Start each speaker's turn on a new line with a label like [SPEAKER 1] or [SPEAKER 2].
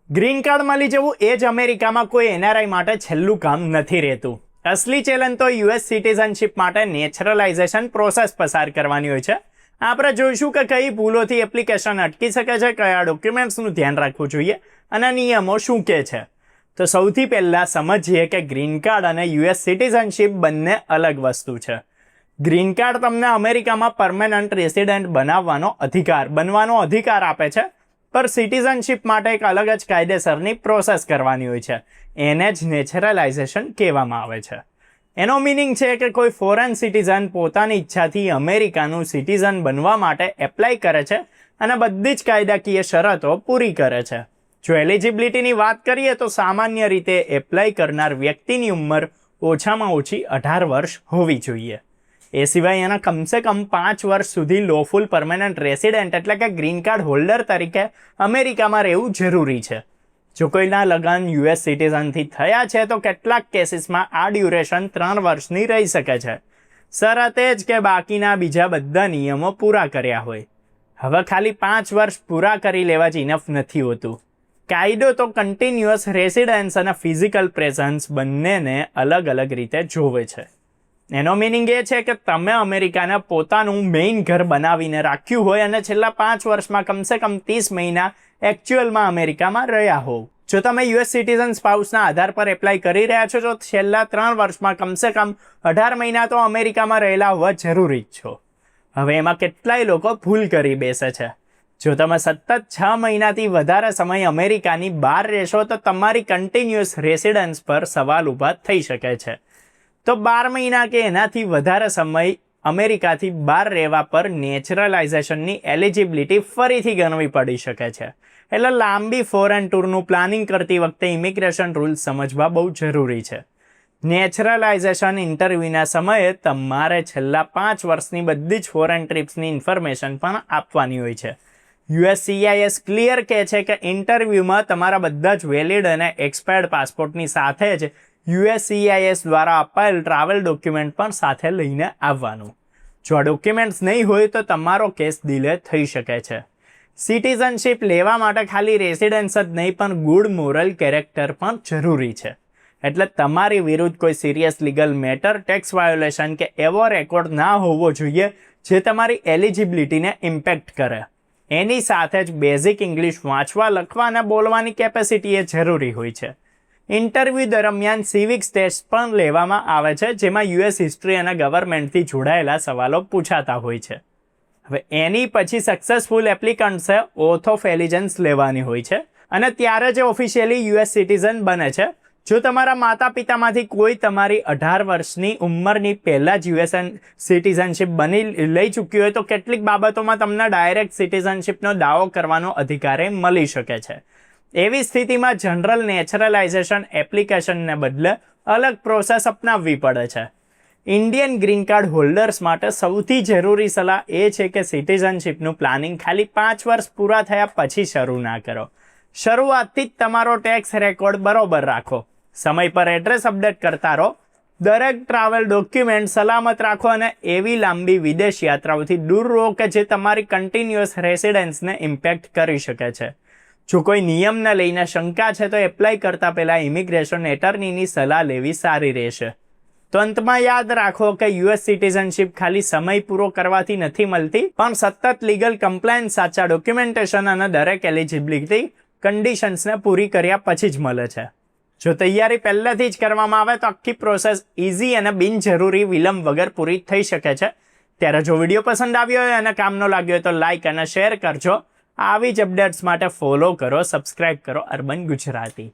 [SPEAKER 1] Green card મળી જવું એ જ અમેરિકામાં કોઈ એનઆરઆઈ માટે છેલ્લું કામ નથી રહેતું. અસલી ચેલેન્જ તો યુએસ સિટીઝનશિપ માટે નેચરલાઇઝેશન પ્રોસેસ પસાર કરવાની હોય છે. આપણે જોઈશું કે કઈ ભૂલોથી એપ્લિકેશન અટકી શકે છે, કયા ડોક્યુમેન્ટ્સનું ધ્યાન રાખવું જોઈએ અને નિયમો શું કહે છે. તો સૌથી પહેલાં સમજીએ કે ગ્રીન કાર્ડ અને યુએસ સિટીઝનશિપ બંને અલગ વસ્તુ છે. ગ્રીન કાર્ડ તમને અમેરિકામાં પરમેનન્ટ રેસિડેન્ટ બનવાનો અધિકાર આપે છે, પર સિટીઝનશિપ માટે એક અલગ જ કાયદેસરની પ્રોસેસ કરવાની હોય છે. એને જ નેચરલાઇઝેશન કહેવામાં આવે છે. એનો મિનિંગ છે કે કોઈ ફોરેન સિટીઝન પોતાની ઈચ્છાથી અમેરિકાનું સિટીઝન બનવા માટે એપ્લાય કરે છે અને બધી જ કાયદાકીય શરતો પૂરી કરે છે. જો એલિજિબિલિટીની વાત કરીએ તો સામાન્ય રીતે એપ્લાય કરનાર વ્યક્તિની ઉંમર ઓછામાં ઓછી 18 વર્ષ હોવી જોઈએ. એ સિવાય એના કમસે કમ 5 વર્ષ સુધી લોફુલ પરમેનન્ટ રેસિડેન્ટ એટલે કે ગ્રીન કાર્ડ હોલ્ડર તરીકે અમેરિકામાં રહેવું જરૂરી છે. જો કોઈના લગ્ન યુએસ સિટીઝનથી થયા છે તો કેટલાક કેસીસમાં આ ડ્યુરેશન 3 વર્ષની રહી શકે છે, શરતે જ કે બાકીના બીજા બધા નિયમો પૂરા કર્યા હોય. હવે ખાલી 5 વર્ષ પૂરા કરી લેવા જ ઇનફ નથી હોતું. કાયદો તો કન્ટિન્યુઅસ રેસિડન્સ અને ફિઝિકલ પ્રેઝન્સ બંનેને અલગ અલગ રીતે જોવે છે. એનો મિનિંગ એ છે કે તમે અમેરિકાને પોતાનું મેઇન ઘર બનાવીને રાખ્યું હોય અને છેલ્લા 5 વર્ષમાં કમસે કમ 30 મહિના એકચ્યુઅલમાં અમેરિકામાં રહ્યા હોવ. જો તમે યુએસ સિટીઝન સ્પાઉસના આધાર પર એપ્લાય કરી રહ્યા છો તો છેલ્લા 3 વર્ષમાં કમસે કમ 18 મહિના તો અમેરિકામાં રહેલા હોવા જરૂરી જ છો. હવે એમાં કેટલાય લોકો ભૂલ કરી બેસે છે. જો તમે સતત 6 મહિનાથી વધારે સમય અમેરિકાની બહાર રહેશો તો તમારી કન્ટિન્યુઅસ રેસિડન્સ પર સવાલ ઊભા થઈ શકે છે. તો 12 મહિના કે એનાથી વધારે સમય અમેરિકાથી બહાર રહેવા પર નેચરલાઇઝેશનની એલિજિબિલિટી ફરીથી ગણવી પડી શકે છે. એટલે લાંબી ફોરેન ટૂરનું પ્લાનિંગ કરતી વખતે ઇમિગ્રેશન રૂલ્સ સમજવા બહુ જરૂરી છે. નેચરલાઇઝેશન ઇન્ટરવ્યૂના સમયે તમારે છેલ્લા 5 વર્ષની બધી જ ફોરેન ટ્રીપ્સની ઇન્ફોર્મેશન પણ આપવાની હોય છે. USCIS ક્લિયર કહે છે કે ઇન્ટરવ્યૂમાં તમારા બધા જ વેલિડ અને એક્સપાયર્ડ પાસપોર્ટની સાથે જ USCIS દ્વારા અપાયેલ ટ્રાવેલ ડોક્યુમેન્ટ પણ સાથે લઈને આવવાનું. જો આ ડોક્યુમેન્ટ્સ નહીં હોય તો તમારો કેસ ડિલે થઈ શકે છે. સિટીઝનશિપ લેવા માટે ખાલી રેસિડન્સ જ નહીં પણ ગુડ મોરલ કેરેક્ટર પણ જરૂરી છે. એટલે તમારી વિરુદ્ધ કોઈ serious legal matter, tax violation કે એવો રેકોર્ડ ના હોવો જોઈએ જે તમારી એલિજિબિલિટીને ઇમ્પેક્ટ કરે. એની સાથે જ બેઝિક ઇંગ્લિશ વાંચવા, લખવા અને બોલવાની કેપેસિટી એ જરૂરી હોય છે. ઇન્ટરવ્યૂ દરમિયાન સિવિક્સ ટેસ્ટ પણ લેવામાં આવે છે, જેમાં યુએસ હિસ્ટ્રી અને ગવર્મેન્ટથી જોડાયેલા સવાલો પૂછાતા હોય છે. હવે એની પછી સક્સેસફુલ એપ્લિકન્ટ્સે ઓથ ઓફ એલિજન્સ લેવાની હોય છે અને ત્યારે જ ઓફિશિયલી યુએસ સિટીઝન બને છે. જો તમારા માતા પિતામાંથી કોઈ તમારી 18 વર્ષની ઉંમરની પહેલાં જ યુએસ સિટીઝનશિપ લઈ ચૂક્યું હોય તો કેટલીક બાબતોમાં તમને ડાયરેક્ટ સિટીઝનશિપનો દાવો કરવાનો અધિકાર મળી શકે છે. એવી સ્થિતિમાં જનરલ નેચરલાઇઝેશન એપ્લિકેશનને બદલે અલગ પ્રોસેસ અપનાવવી પડે છે. ઇન્ડિયન ગ્રીન કાર્ડ હોલ્ડર્સ માટે સૌથી જરૂરી સલાહ એ છે કે સિટીઝનશિપનું પ્લાનિંગ ખાલી 5 વર્ષ પૂરા થયા પછી શરૂ ના કરો. શરૂઆતથી જ તમારો ટેક્સ રેકોર્ડ બરોબર રાખો, સમય પર એડ્રેસ અપડેટ કરતા રહો, દરેક ટ્રાવેલ ડોક્યુમેન્ટ સલામત રાખો અને એવી લાંબી વિદેશ યાત્રાઓથી દૂર રહો કે જે તમારી કન્ટિન્યુઅસ રેસિડન્સને ઇમ્પેક્ટ કરી શકે છે. જો કોઈ નિયમને લઈને શંકા છે તો એપ્લાય કરતાં પહેલાં ઇમિગ્રેશન એટર્નીની સલાહ લેવી સારી રહેશે. તો અંતમાં યાદ રાખો કે યુએસ સિટીઝનશિપ ખાલી સમય પૂરો કરવાથી નથી મળતી, પણ સતત લીગલ કમ્પ્લાયન્સ, સાચા ડોક્યુમેન્ટેશન અને દરેક એલિજિબિલિટી કન્ડિશન્સને પૂરી કર્યા પછી જ મળે છે. જો તૈયારી પહેલેથી જ કરવામાં આવે તો આખી પ્રોસેસ ઇઝી અને બિનજરૂરી વિલંબ વગર પૂરી થઈ શકે છે. ત્યારે જો વિડીયો પસંદ આવ્યો હોય અને કામનો લાગ્યો હોય તો લાઇક અને શેર કરજો. આવી જ અપડેટ્સ માટે ફોલો કરો, સબસ્ક્રાઇબ કરો અર્બન ગુજરાતી.